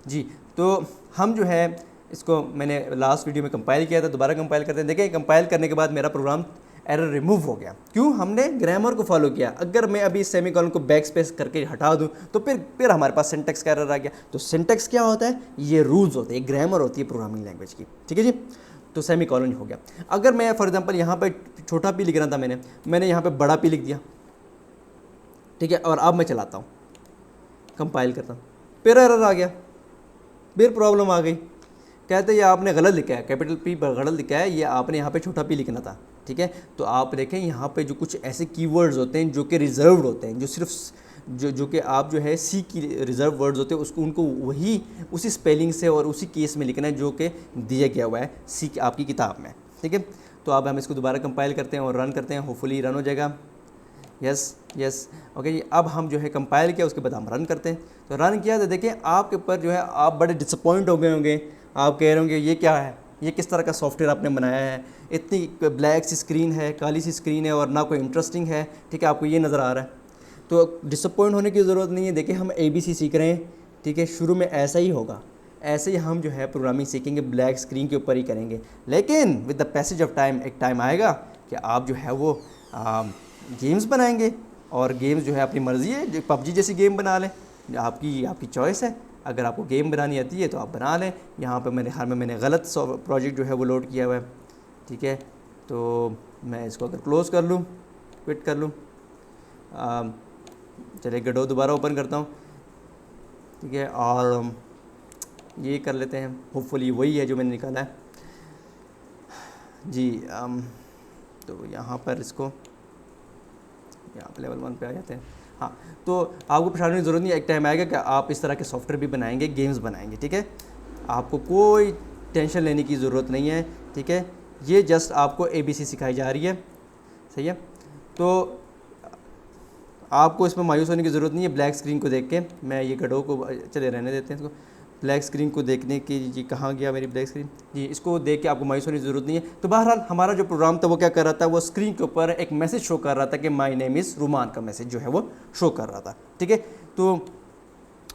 जी। तो हम जो है इसको मैंने लास्ट वीडियो में कंपाइल किया था, दोबारा कंपाइल करते हैं। देखें कंपाइल करने के बाद मेरा प्रोग्राम एरर रिमूव हो गया। क्यों? हमने ग्रामर को फॉलो किया। अगर मैं अभी सेमीकोलन को बैक स्पेस करके हटा दूं तो फिर हमारे पास सिंटेक्स का एरर आ गया। तो सिंटेक्स क्या होता है? ये रूल्स होते हैं, ग्रामर होती है प्रोग्रामिंग लैंग्वेज की, ठीक है जी। तो सेमीकोलन हो गया। अगर मैं फॉर एग्जांपल यहाँ पे छोटा पी लिख रहा था, मैंने यहाँ पे बड़ा पी लिख दिया, ठीक है, और अब मैं चलाता हूँ, कंपाइल करता हूँ, फिर एरर आ गया, फिर प्रॉब्लम आ गई। कहते हैं ये आपने गलत लिखा है, कैपिटल पी गलत लिखा है, ये आपने यहाँ पे छोटा पी लिखना था, ठीक है। तो आप देखें यहाँ पे जो कुछ ऐसे कीवर्ड्स होते हैं जो कि रिजर्व्ड होते हैं, जो सिर्फ जो कि आप जो है सी की रिजर्व वर्ड्स होते हैं उसको उनको वही उसी स्पेलिंग से और उसी केस में लिखना है जो कि दिया गया हुआ है सी आपकी किताब में, ठीक है। तो अब हम इसको दोबारा कंपाइल करते हैं और रन करते हैं, होपफुली रन हो जाएगा। यस ओके जी। अब हम जो है कंपाइल किया, उसके बाद हम रन करते हैं। तो रन किया तो देखिए आपके ऊपर जो है आप बड़े डिसअपॉइंट हो गए होंगे, आप कह रहे होंगे ये क्या है, ये किस तरह का सॉफ्टवेयर आपने बनाया है, इतनी ब्लैक सी स्क्रीन है, काली सी स्क्रीन है और ना कोई इंटरेस्टिंग है, ठीक है, आपको ये नज़र आ रहा है। तो डिसअपॉइंट होने की ज़रूरत नहीं है। देखिए हम ABC सीख रहे हैं, ठीक है, शुरू में ऐसा ही होगा, ऐसे ही हम जो है प्रोग्रामिंग सीखेंगे, ब्लैक स्क्रीन के ऊपर ही करेंगे। लेकिन with the passage of time एक टाइम आएगा कि आप जो है वो गेम्स बनाएंगे, और गेम्स जो है अपनी मर्ज़ी है, जो PUBG जैसी गेम बना लें, आपकी चॉइस है। अगर आपको गेम बनानी आती है तो आप बना लें। यहाँ पे मैंने गलत प्रोजेक्ट जो है वो लोड किया हुआ है, ठीक है। तो मैं इसको अगर क्लोज़ कर लूँ, क्विट कर लूँ, चलिए गडो दोबारा ओपन करता हूँ, ठीक है, और ये कर लेते हैं, होपफुली वही है जो मैंने निकाला है जी। तो यहाँ पर इसको यहाँ पर लेवल 1 पे आ जाते हैं। हाँ, तो आपको परेशानी की ज़रूरत नहीं है, एक टाइम आएगा कि आप इस तरह के सॉफ्टवेयर भी बनाएंगे, गेम्स बनाएंगे, ठीक है। आपको कोई टेंशन लेने की ज़रूरत नहीं है, ठीक है। ये जस्ट आपको ABC सिखाई जा रही है, सही है। तो आपको इसमें मायूस होने की ज़रूरत नहीं है। ब्लैक स्क्रीन को देख के मैं ये गड्ढों को चले रहने देते हैं इसको, ब्लैक स्क्रीन को देखने की जी कहाँ गया मेरी ब्लैक स्क्रीन जी, इसको देख के आपको मायूस होने की ज़रूरत नहीं है। तो बहरहाल हमारा जो प्रोग्राम था वो क्या कर रहा था, वो स्क्रीन के ऊपर एक मैसेज शो कर रहा था कि माई नेम इज़ रुमान का मैसेज जो है वो शो कर रहा था, ठीक है। तो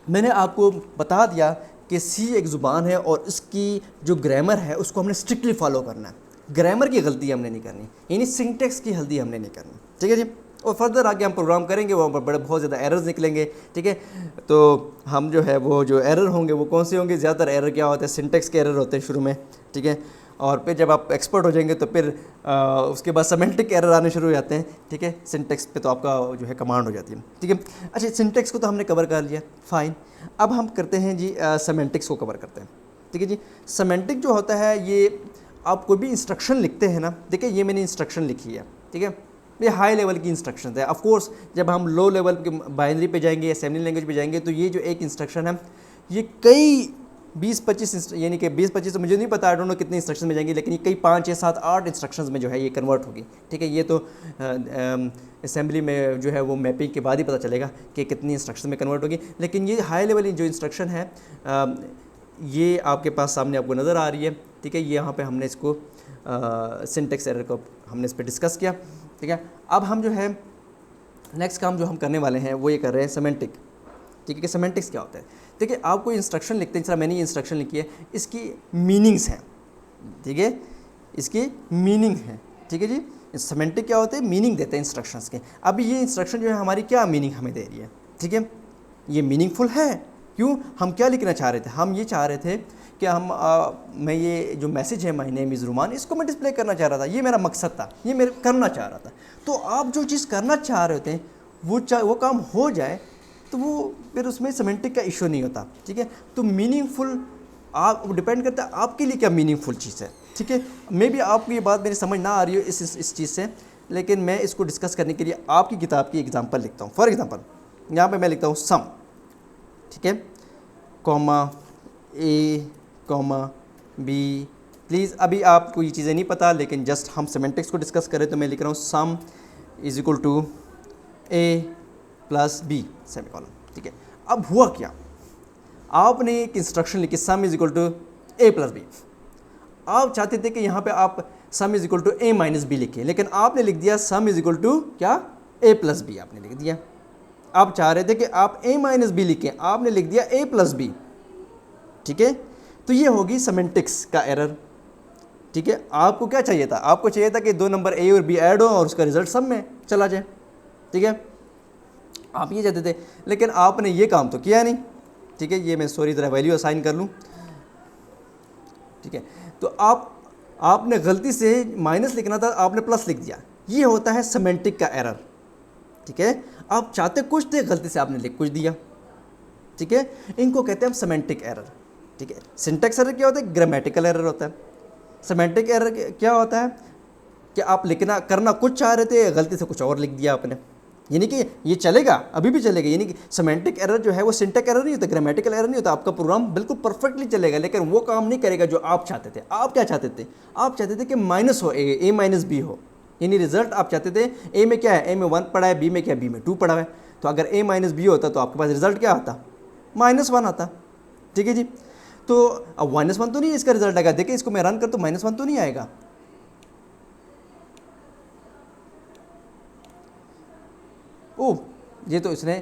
मैंने आपको बता दिया कि सी एक ज़ुबान है और इसकी जो ग्रामर है उसको हमने स्ट्रिक्टली फॉलो करना है। ग्रामर की गलती हमने नहीं करनी, यानी सिंटेक्स की गलती हमने नहीं करनी, ठीक है जी। और फर्दर आगे हम प्रोग्राम करेंगे, वहाँ पर बड़े बहुत ज़्यादा एरर्स निकलेंगे, ठीक है। तो हम जो है वो जो एरर होंगे वो कौन से होंगे, ज़्यादातर एरर क्या होते हैं, सिंटेक्स के एरर होते हैं शुरू में, ठीक है। और फिर जब आप एक्सपर्ट हो जाएंगे तो फिर उसके बाद सेमेंटिक एरर आने शुरू हो जाते हैं, ठीक है। सिंटेक्स पे तो आपका जो है कमांड हो जाती है, ठीक है। अच्छा, सिंटेक्स को तो हमने कवर कर लिया, फ़ाइन। अब हम करते हैं जी सेमेंटिक्स को कवर करते हैं, ठीक है जी। सेमेंटिक जो होता है, ये आप कोई भी इंस्ट्रक्शन लिखते हैं ना, देखिए ये मैंने इंस्ट्रक्शन लिखी है, ठीक है, ये हाई लेवल की इंस्ट्रक्शन है। ऑफ कोर्स जब हम लो लेवल के बाइनरी पे जाएंगे, असेंबली लैंग्वेज पे जाएंगे, तो ये जो एक इंस्ट्रक्शन है ये कई 20-25 यानी कि 20-25 तो मुझे नहीं पता, आई डोंट नो कितने इंस्ट्रक्शन में जाएंगी, लेकिन ये कई 5-6-7-8 इंस्ट्रक्शंस में जो है ये कन्वर्ट होगी, ठीक है। ये तो असेंबली में जो है वो मैपिंग के बाद ही पता चलेगा कि कितनी इंस्ट्रक्शन में कन्वर्ट होगी। लेकिन ये हाई लेवल जो इंस्ट्रक्शन है ये आपके पास सामने आपको नज़र आ रही है, ठीक है। ये यहाँ पे हमने इसको सिंटेक्स एरर को हमने इस पर डिस्कस किया, ठीक है। अब हम जो है नेक्स्ट काम जो हम करने वाले हैं वो ये कर रहे हैं सेमेंटिक, ठीक है। कि सेमेंटिक्स क्या होता है, देखिए आप कोई इंस्ट्रक्शन लिखते हैं, जैसा मैंने ये इंस्ट्रक्शन लिखी है, इसकी मीनिंग्स हैं, ठीक है, इसकी मीनिंग है, ठीक है जी। सेमेंटिक क्या होते हैं, मीनिंग देते हैं इंस्ट्रक्शंस के। अब ये इंस्ट्रक्शन जो है हमारी क्या मीनिंग हमें दे रही है, ठीक है, ये मीनिंगफुल है। क्यों, हम क्या लिखना चाह रहे थे, हम ये चाह रहे थे कि मैं ये जो मैसेज है माय नेम इज़ रुमान, इसको मैं डिस्प्ले करना चाह रहा था, ये मेरा मकसद था, ये मेरे करना चाह रहा था। तो आप जो चीज़ करना चाह रहे होते हैं वो काम हो जाए तो वो फिर उसमें सेमेंटिक का इशू नहीं होता, ठीक है। तो मीनिंगफुल आप डिपेंड करता है आपके लिए क्या मीनिंगफुल चीज़ है, ठीक है। मे बी आपको ये बात मेरी समझ ना आ रही हो इस चीज़ से, लेकिन मैं इसको डिस्कस करने के लिए आपकी किताब की एग्जांपल लिखता हूँ। फॉर एग्जांपल यहाँ पे मैं लिखता हूँ सम, ठीक है, comma A, comma B। Please अभी आपको ये चीज़ें नहीं पता, लेकिन जस्ट हम सेमेंटिक्स को डिस्कस करें तो मैं लिख रहा हूँ sum is equal to A plus B semicolon, ठीक है। अब हुआ क्या, आपने एक इंस्ट्रक्शन लिखी sum is equal to A plus B। आप चाहते थे कि यहाँ पे आप sum is equal to A minus B लिखें, लेकिन आपने लिख दिया सम इज इक्वल टू क्या, A प्लस B आपने लिख दिया। आप चाह रहे थे कि आप A माइनस B लिखें, आपने लिख दिया A प्लस B। ठीक है। तो ये होगी सेमेंटिक्स का एरर, ठीक है। आपको क्या चाहिए था, आपको चाहिए था कि दो नंबर ए और बी ऐड हो और उसका रिजल्ट सब में चला जाए, ठीक है, आप ये चाहते थे, लेकिन आपने ये काम तो किया नहीं, ठीक है। ये मैं सॉरी ज़रा वैल्यू असाइन कर लूँ, ठीक है। तो आपने गलती से माइनस लिखना था, आपने प्लस लिख दिया, ये होता है सेमेंटिक का एरर, ठीक है। आप चाहते कुछ थे, गलती से आपने लिख कुछ दिया, ठीक है। इनको कहते हैं हम सेमेंटिक एरर, ठीक है। सिंटैक्स एरर क्या होता है, ग्रामेटिकल एरर होता है। सेमेंटिक एरर क्या होता है कि आप लिखना करना कुछ चाह रहे थे, गलती से कुछ और लिख दिया आपने, यानी कि ये चलेगा, अभी भी चलेगा। यानी कि सेमेंटिक एरर जो है वो सिंटैक्स एरर नहीं होता, ग्रामेटिकल एरर नहीं होता, आपका प्रोग्राम बिल्कुल परफेक्टली चलेगा, लेकिन वो काम नहीं करेगा जो आप चाहते थे। आप क्या चाहते थे, आप चाहते थे कि माइनस हो, ए माइनस बी हो, यानी रिजल्ट आप चाहते थे ए में क्या है, ए में 1 पड़ा है, बी में क्या है, बी में 2 पड़ा है। तो अगर ए माइनस बी होता तो आपके पास रिजल्ट क्या आता, -1 आता, ठीक है जी। तो अब -1 तो नहीं इसका रिजल्ट आएगा, देखिए इसको मैं रन कर तो -1 तो नहीं आएगा। ओह, ये तो इसने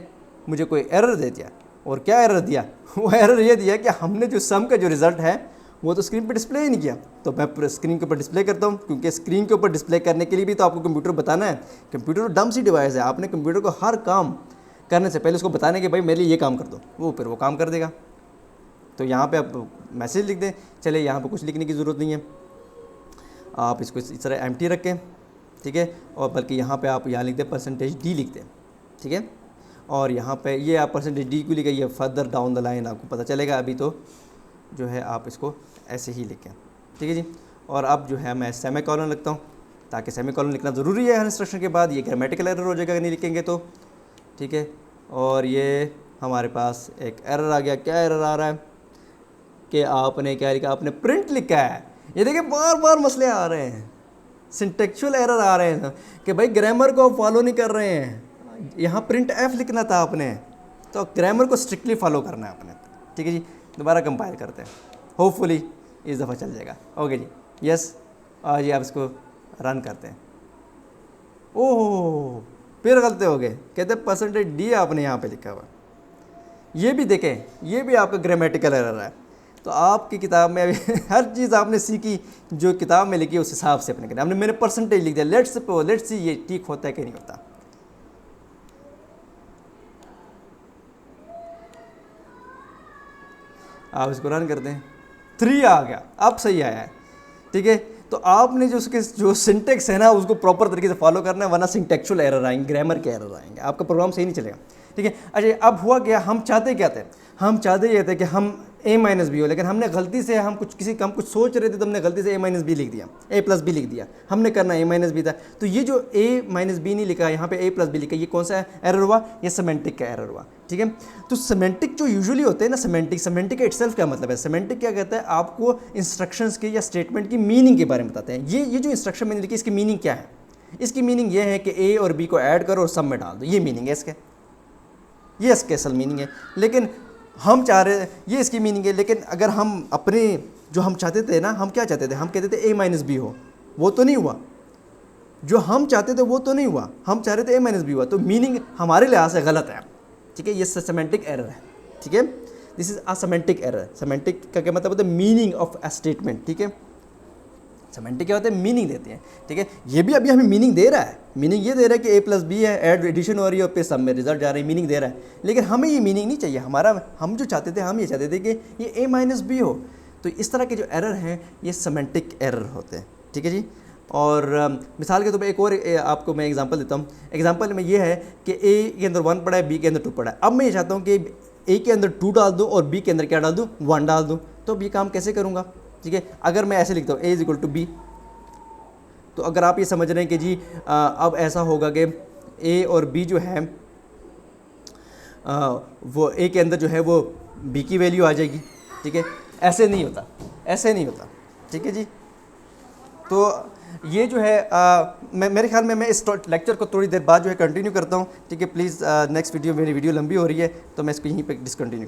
मुझे कोई एरर दे दिया। और क्या एरर दिया, वो एरर ये दिया कि हमने जो सम का जो रिज़ल्ट है वो तो स्क्रीन पे डिस्प्ले ही नहीं किया। तो मैं पूरा स्क्रीन के ऊपर डिस्प्ले करता हूँ, क्योंकि स्क्रीन के ऊपर डिस्प्ले करने के लिए भी तो आपको कंप्यूटर बताना है। कंप्यूटर तो डम सी डिवाइस है, आपने कंप्यूटर को हर काम करने से पहले उसको बताना है कि भाई मेरे लिए ये काम कर दो, वो फिर वो काम कर देगा। तो यहाँ पे आप मैसेज लिख दें, चले यहाँ पे कुछ लिखने की ज़रूरत नहीं है, आप इसको इस तरह एम्प्टी रखें, ठीक है। और बल्कि यहाँ पे आप यहाँ लिख दें %d लिख दें, ठीक है। और यहाँ पे ये आप %d को लिखें, ये फर्दर डाउन द लाइन आपको पता चलेगा, अभी तो जो है आप इसको ऐसे ही लिखें, ठीक है जी। और अब जो है मैं सेमीकोलन लिखता हूँ, ताकि सेमीकोलन लिखना ज़रूरी है हर इंस्ट्रक्शन के बाद, ये ग्रामेटिकल एरर हो जाएगा अगर नहीं लिखेंगे तो, ठीक है। और ये हमारे पास एक एरर आ गया, क्या एरर आ रहा है कि आपने क्या लिखा, आपने प्रिंट लिखा है। ये देखिए बार बार मसले आ रहे हैं, सिंटेक्चुअल एरर आ रहे हैं कि भाई ग्रामर को आप फॉलो नहीं कर रहे हैं, यहाँ प्रिंट एफ लिखना था आपने, तो ग्रामर को स्ट्रिक्टली फॉलो करना है आपने, ठीक है जी। दोबारा कंपाइल करते हैं, होपफुली इस दफ़ा चल जाएगा। ओके जी, यस। और जी आप इसको रन करते हैं। ओह, फिर गलती हो गए, कहते %d आपने यहाँ पे लिखा हुआ, ये भी देखें, ये भी आपका ग्रामेटिकल एरर है। तो आपकी किताब में अभी हर चीज़ आपने सीखी जो किताब में लिखी उस हिसाब से अपने करना। आपने मैंने % लिख दिया, लेट्स सी ये ठीक होता है कि नहीं होता। आप इसको रन करते हैं, 3 आ गया, अब सही आया है, ठीक है। तो आपने जो उसके जो सिंटेक्स है ना उसको प्रॉपर तरीके से फॉलो करना है, वरना सिंटेक्चुअल एरर आएंगे, ग्रामर के एरर आएंगे, आपका प्रोग्राम सही नहीं चलेगा, ठीक है। अच्छा, अब हुआ क्या, हम चाहते क्या थे, हम चाहते ये थे कि हम a माइनस बी हो, लेकिन हमने गलती से हम कुछ सोच रहे थे, तो हमने गलती से a माइनस बी लिख दिया, a प्लस बी लिख दिया, हमने करना a माइनस बी था। तो ये जो a माइनस बी नहीं लिखा, यहाँ पे a प्लस बी लिखा, ये कौन सा एरर हुआ, ये सेमेंटिक का एरर हुआ, ठीक है। तो सेमेंटिक जो यूजुअली होते हैं ना, सेमेंटिक का इटसेल्फ क्या मतलब है, सेमेंटिक क्या कहता है, आपको इंस्ट्रक्शंस के या स्टेटमेंट की मीनिंग के बारे में बताते हैं। ये जो इंस्ट्रक्शन मैंने लिखी, इसकी मीनिंग क्या है, इसकी मीनिंग ये है कि a और b को ऐड करो और सब में डाल दो, ये मीनिंग है इसके, ये इसके असल मीनिंग है। लेकिन हम चाह रहे, ये इसकी मीनिंग है, लेकिन अगर हम अपने जो हम चाहते थे ना, हम क्या चाहते थे, हम कहते थे a माइनस बी हो, वो तो नहीं हुआ, जो हम चाहते थे वो तो नहीं हुआ, हम चाह रहे थे a माइनस बी हुआ, तो मीनिंग हमारे लिहाज से गलत है, ठीक है। ये सेमेंटिक एरर है, ठीक है, this is a semantic error. Semantic का क्या मतलब होता है, मीनिंग ऑफ अ स्टेटमेंट, ठीक है। सेमेंटिक क्या होता है, मीनिंग देते हैं, ठीक है। ये भी अभी हमें मीनिंग दे रहा है, मीनिंग ये दे रहा है कि a प्लस बी है, ऐड एडिशन हो रही है और पे सब में रिजल्ट जा रही है, मीनिंग दे रहा है। लेकिन हमें ये मीनिंग नहीं चाहिए, हम जो चाहते थे, हम ये चाहते थे कि ये a माइनस बी हो। तो इस तरह के जो एरर हैं ये सेमेंटिक एरर होते हैं, ठीक है जी। और मिसाल के तौर पर एक और आपको मैं एग्जांपल देता हूँ। एग्जांपल में ये है कि a के अंदर 1 पड़ा है, b के अंदर 2 पड़ा है। अब मैं ये चाहता हूँ कि a के अंदर 2 डाल दूँ और b के अंदर क्या डाल दूँ, 1 डाल दूँ। तो अब ये काम कैसे करूँगा, ठीक है। अगर मैं ऐसे लिखता हूँ a is equal to b, तो अगर आप ये समझ रहे हैं कि जी अब ऐसा होगा कि a और b जो है वो a के अंदर जो है वो b की वैल्यू आ जाएगी, ठीक है। ऐसे नहीं होता, ऐसे नहीं होता, ठीक है जी। तो ये जो है मेरे ख्याल में मैं इस लेक्चर को थोड़ी देर बाद जो है कंटिन्यू करता हूँ, ठीक है। प्लीज़ नेक्स्ट वीडियो, मेरी वीडियो लंबी हो रही है तो मैं इसको यहीं पे डिसकंटिन्यू